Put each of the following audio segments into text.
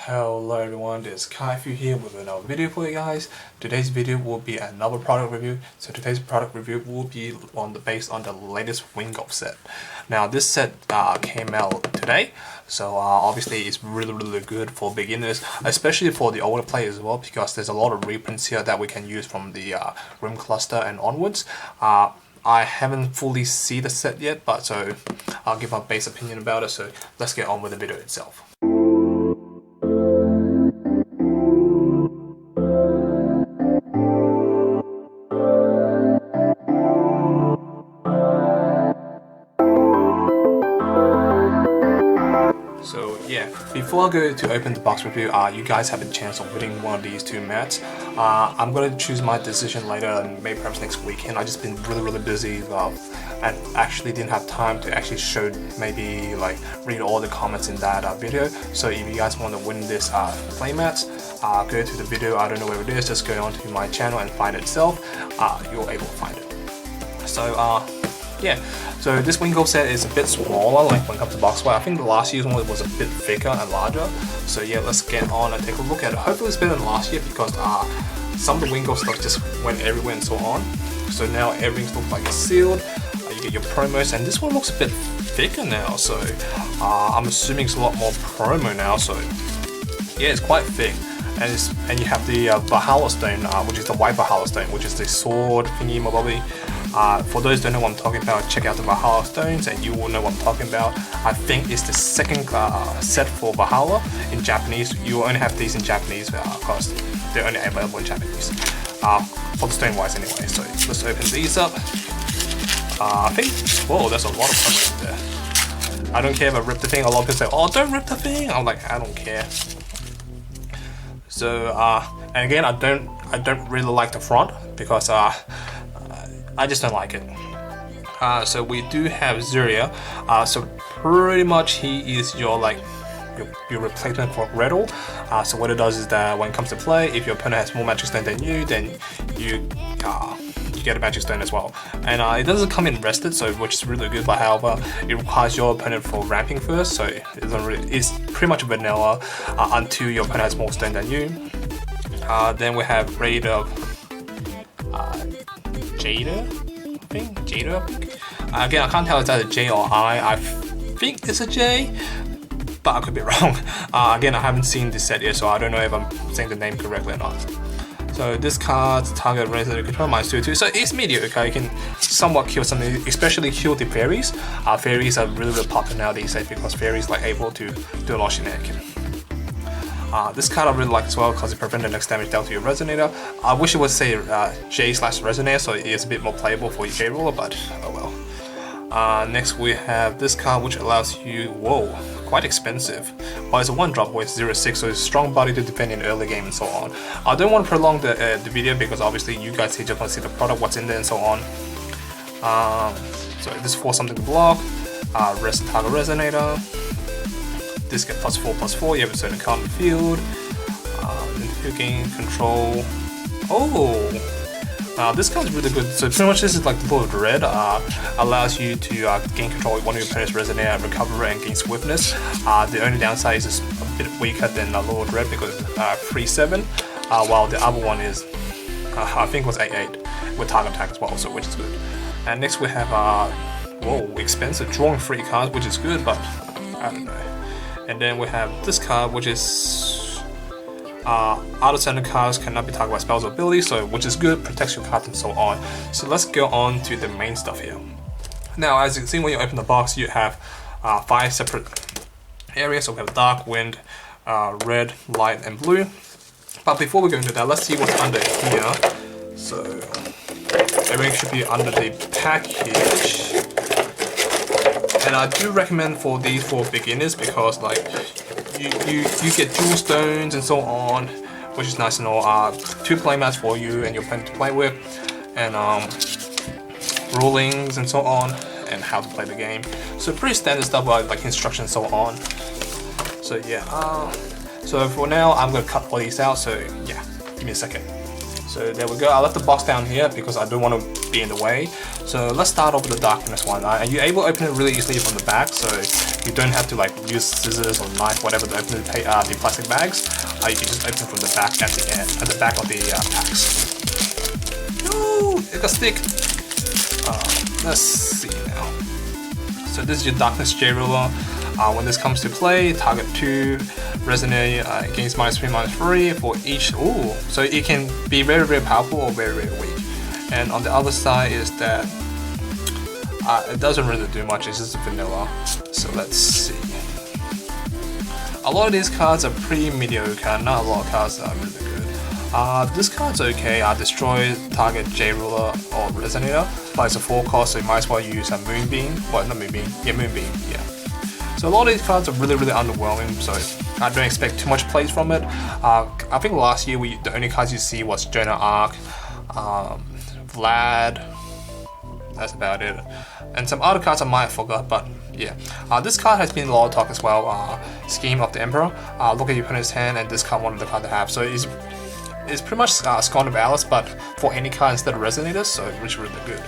Hello everyone, this is Kaifu here with another video for you guys. Today's video will be another product review. So today's product review will be based on the latest Vingolf set. Now this set came out today, so obviously it's really good for beginners, especially for the older players as well, because there's a lot of reprints here that we can use from the Rim Cluster and onwards. I haven't fully seen the set yet, but so I'll give my base opinion about it. So let's get on with the video itself. So yeah, before I go to open the box review, you guys have a chance of winning one of these two mats. I'm gonna choose my decision later, and maybe perhaps next weekend. I've just been really busy and actually didn't have time to actually maybe read all the comments in that video. So if you guys want to win this play mats, go to the video. I don't know where it is. Just go onto my channel and find it itself. You're able to find it. So yeah, so this Vingolf set is a bit smaller, like when it comes to box weight. I think the last year's one was a bit thicker and larger. So yeah, let's get on and take a look at it. Hopefully it's better than last year, because some of the Vingolf stuff just went everywhere and so on. So now everything looks like it's sealed. You get your promos, and this one looks a bit thicker now. So I'm assuming it's a lot more promo now. So yeah, it's quite thick. And you have the Valkyria stone, which is the white Valkyria stone, which is the sword thingy mobobby. For those who don't know what I'm talking about, check out the Valkyria stones and you will know what I'm talking about. I think it's the second set for Valkyria in Japanese. You only have these in Japanese because they're only available in Japanese. For the stone wise anyway. So let's open these up. I think, whoa, there's a lot of stuff in there. I don't care if I rip the thing. A lot of people say, oh, don't rip the thing. I'm like, I don't care. So and again, I don't really like the front, because I just don't like it. So we do have Zuria. So pretty much he is your replacement for Gretel. So what it does is that when it comes to play, if your opponent has more magic stone than you, then you get a magic stone as well. And it doesn't come in rested, so which is really good. But however, it requires your opponent for ramping first, so it's pretty much vanilla until your opponent has more stone than you. Then we have Raid of Jada, I think. Again, I can't tell if that's a J or I. I think it's a J, but I could be wrong. Again, I haven't seen this set yet, so I don't know if I'm saying the name correctly or not. So this card's target razor control -2/2, so it's mediocre. You can somewhat kill something, especially kill the fairies. Fairies are really popular now these days, because fairies able to do a lot of shenanigans. This card I really like as well, because it prevents the next damage dealt to your resonator. I wish it would say J/resonator, so it is a bit more playable for your J roller, but oh well. Next we have this card, which allows you, whoa, quite expensive, but it's a 1-drop with 0/6, so it's strong body to defend in early game and so on. I don't want to prolong the video, because obviously you guys just want to see the product, what's in there and so on. So this force something to block, rest target resonator. This get +4/+4, you have a certain card in the field. Gain control. Oh! This card's really good. So pretty much this is like the Lord of Dread. Allows you to gain control of one of your opponent's resonator, recover and gain swiftness. The only downside is it's a bit weaker than Lord of Dread, because it's 3/7, while the other one is, I think it was 8/8 with target attack as well, so which is good. And next we have, whoa, expensive, drawing 3 cards, which is good, but I don't know. And then we have this card, which is out of center cards cannot be targeted by spells or abilities, so which is good, protects your cards and so on. So let's go on to the main stuff here. Now, as you can see, when you open the box, you have 5 separate areas. So we have dark, wind, red, light, and blue. But before we go into that, let's see what's under here. So everything should be under the package. And I do recommend for these for beginners, because you get jewel stones and so on, which is nice to know. 2 playmats for you and your opponent to play with, and rulings and so on, and how to play the game. So pretty standard stuff, like instructions and so on. So yeah, so for now I'm gonna cut all these out. So yeah, give me a second. So there we go. I left the box down here because I don't want to be in the way. So let's start off with the darkness one. And you're able to open it really easily from the back, so you don't have to like use scissors or knife, whatever, to open the plastic bags. You can just open from the back at the back of the packs. No, it got stick. Let's see now. So this is your Darkness J Ruler. When this comes to play, target 2, resonate against -3, -3 for each. Ooh, so it can be very, very powerful or very, very weak. And on the other side is that it doesn't really do much, it's just vanilla. So let's see. A lot of these cards are pretty mediocre, not a lot of cards that are really good. This card's okay, destroy target J Ruler or Resonator, but it's a 4 cost, so you might as well use a Moonbeam. Well, not Moonbeam, yeah, Moonbeam, yeah. So a lot of these cards are really, really underwhelming, so I don't expect too much plays from it. I think last year the only cards you see was Jonah Arc, Vlad, that's about it. And some other cards I might have forgot, but yeah. This card has been a lot of talk as well. Scheme of the Emperor. Look at your opponent's hand and discard one of the cards they have. So it's pretty much Scorn of Alice, but for any card instead of Resonators, so which is really good.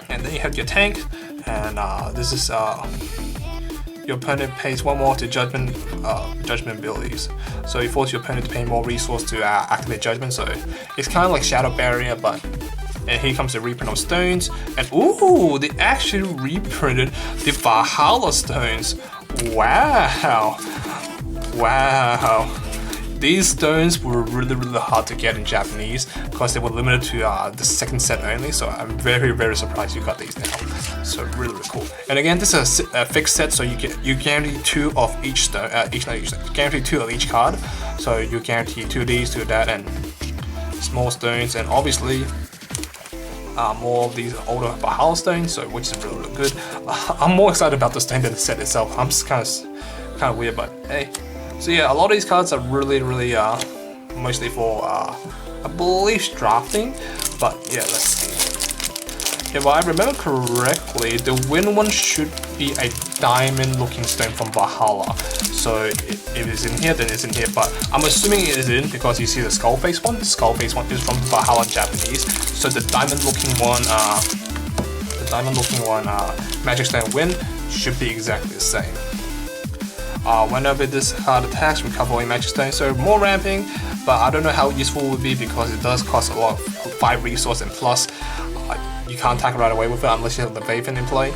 And then you have your tank, and this is your opponent pays 1 more to judgment abilities. So you force your opponent to pay more resource to activate judgment. So it's kind of like Shadow Barrier, but and here comes the reprint of stones. And ooh, they actually reprinted the Valhalla stones. Wow, wow. These stones were really, really hard to get in Japanese because they were limited to the second set only. So I'm very, very surprised you got these now. So really, really cool. And again, this is a fixed set, so you guarantee 2 of each stone. Guarantee 2 of each card. So you guarantee 2 of these, 2 of that, and small stones, and obviously more of these older Valhalla stones. So which is really, really good. I'm more excited about the stone than the set itself. I'm just kind of weird, but hey. So yeah, a lot of these cards are really, really mostly for I believe drafting, but yeah, let's see. If I remember correctly, the win one should be a diamond looking stone from Valhalla. So if it's in here, then it's in here, but I'm assuming it is in because you see the skull face one. The skull face one is from Valhalla Japanese. So the diamond looking one, Magic Stone win should be exactly the same. Whenever this card attacks, recover all your Magic Stones, so more ramping, but I don't know how useful it would be because it does cost a lot of 5 resource, and plus you can't attack right away with it unless you have the Vaven in play.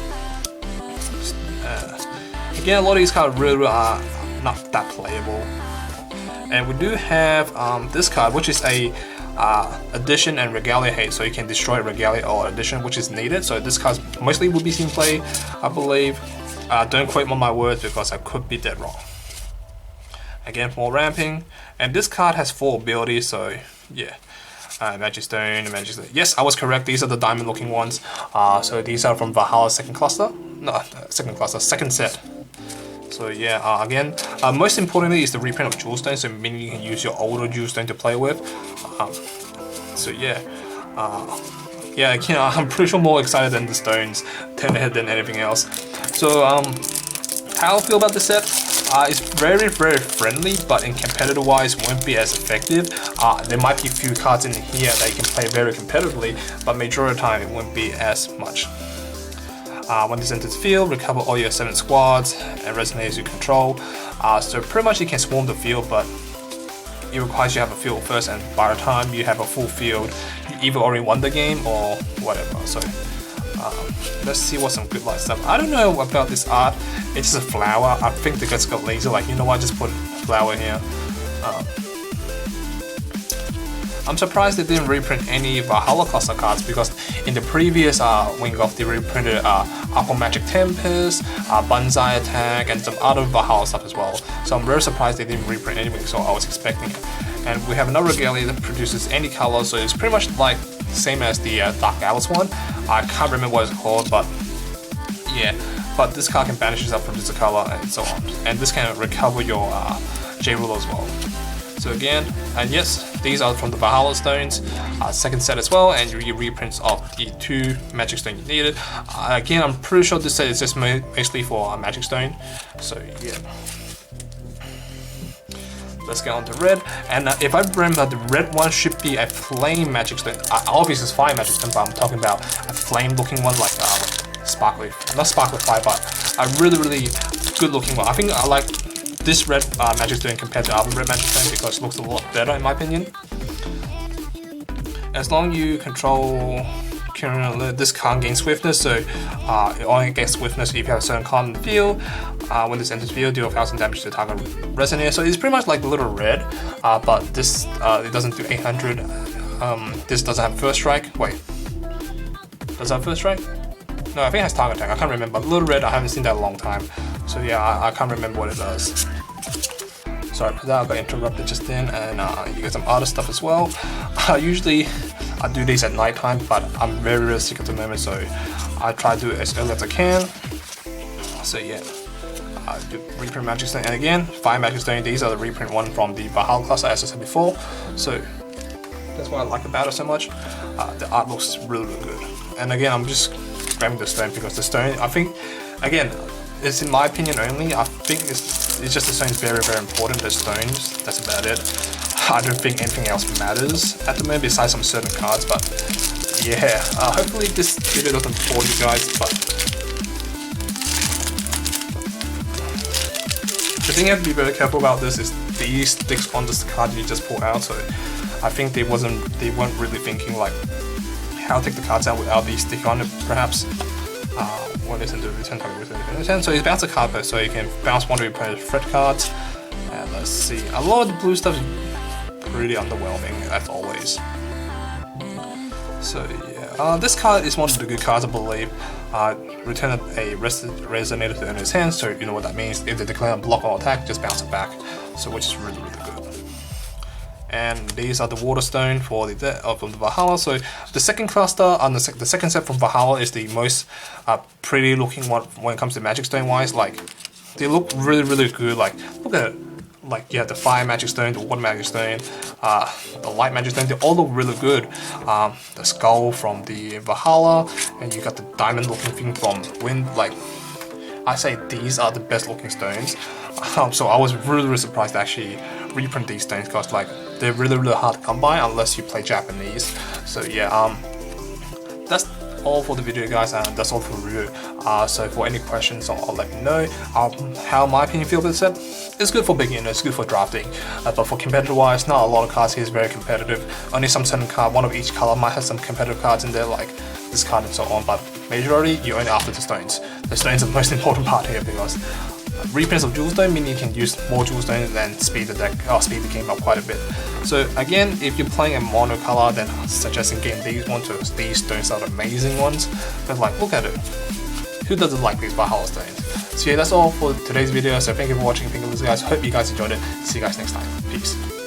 Again, a lot of these cards really are not that playable. And we do have this card, which is a addition and Regalia hate, so you can destroy Regalia or addition, which is needed. So this card mostly will be seen play, I believe. Don't quote me on my words because I could be dead wrong. Again, more ramping, and this card has 4 abilities, so yeah. Magic Stone, Magic Stone. Yes, I was correct. These are the diamond-looking ones. So these are from Valhalla's second cluster. No, second set. So yeah, again, most importantly is the reprint of Jewel Stone, so meaning you can use your older Jewel Stone to play with. So yeah. Yeah, again, I'm pretty sure more excited than the stones than anything else. So how I feel about the set? It's very, very friendly, but in competitive wise won't be as effective. There might be a few cards in here that you can play very competitively, but majority of the time it won't be as much. When this enters the field, recover all your 7 squads and resonates you control. So pretty much you can swarm the field, but it requires you have a field first, and by the time you have a full field, you either already won the game or whatever. So let's see what's some good light stuff. I don't know about this art. It's just a flower. I think the guys got lazy, like, you know what, just put a flower here. I'm surprised they didn't reprint any Valhalla cluster cards, because in the previous Vingolf they reprinted Aqua Magic Tempest, Banzai Attack, and some other Valhalla stuff as well. So I'm very surprised they didn't reprint anything, so I was expecting it. And we have another Regalia that produces any color, so it's pretty much like same as the Dark Alice one. I can't remember what it's called, but yeah. But this card can banish itself from this color and so on. And this can recover your J Ruler as well. So again, and yes, these are from the Valhalla stones, second set as well, and your reprints of the 2 Magic Stone you needed. Again, I'm pretty sure this set is just basically for Magic Stone. So yeah. let's get on to red. And if I remember, the red one should be a flame magic stone. Obviously it's fire magic stone, but I'm talking about a flame looking one, like sparkly, not sparkly fire, but a really good looking one. I think I like this red magic stone compared to other red magic stone because it looks a lot better in my opinion. As long as you control, this can't gain swiftness, so it only gets swiftness if you have a certain card in the field. When this enters the field, deal 1000 damage to the target resonator. So it's pretty much like the little red, but this it doesn't do 800. This doesn't have first strike. Wait, does it have first strike? No, I think it has target attack. I can't remember. Little red, I haven't seen that in a long time. So yeah, I can't remember what it does. Sorry for that, I got interrupted just then, and you get some other stuff as well. Usually I do these at night time, but I'm very sick at the moment, so I try to do it as early as I can. So yeah, I do reprint magic stone, and again, fire magic stone. These are the reprint one from the Valkyria class, as I said before. So that's what I like about it so much. The art looks really good, and again, I'm just grabbing the stone because the stone, I think, again, it's in my opinion only. I think it's just the stone is very important. The stones, that's about it. I don't think anything else matters at the moment besides some certain cards. But yeah, hopefully this video doesn't bore you guys. But the thing you have to be very careful about this is these sticks on this card you just pull out. So I think they weren't really thinking like how to take the cards out without these stick on it, perhaps. When it's into return target within the 10. So you bounce a card first, so you can bounce one of your opponent's threat cards. And let's see, a lot of the blue stuff is pretty underwhelming, as always. So yeah, this card is one of the good cards, I believe. Return a resonator to the enemy's hand, so you know what that means. If they declare a block or attack, just bounce it back. So which is really good. And these are the water stone for from the Valkyria. So the second cluster and the second set from Valkyria is the most pretty looking one when it comes to magic stone wise. Like they look really good. Like look at it. Like you have the fire magic stone, the water magic stone, the light magic stone. They all look really good. The skull from the Valkyria, and you got the diamond looking thing from Wind. Like I say, these are the best looking stones. So I was really surprised to actually reprint these stones because like they're really hard to come by unless you play Japanese. So yeah, that's all for the video guys, and that's all for the review. So for any questions, I'll let you know how my opinion feel about the set. It's good for beginners, it's good for drafting, but for competitive wise, not a lot of cards here is very competitive. Only some certain card, one of each color might have some competitive cards in there, like this card and so on, but majority you only after the stones. The stones are the most important part here because reprints of jewel stone mean you can use more jewel stone and speed the deck, speed the game up quite a bit. So again, if you're playing a mono color, then I'm suggesting getting these ones because these stones are the amazing ones. But like, look at it. Who doesn't like these Valkyria stones? So yeah, that's all for today's video. So thank you for watching. Thank you guys. Hope you guys enjoyed it. See you guys next time. Peace.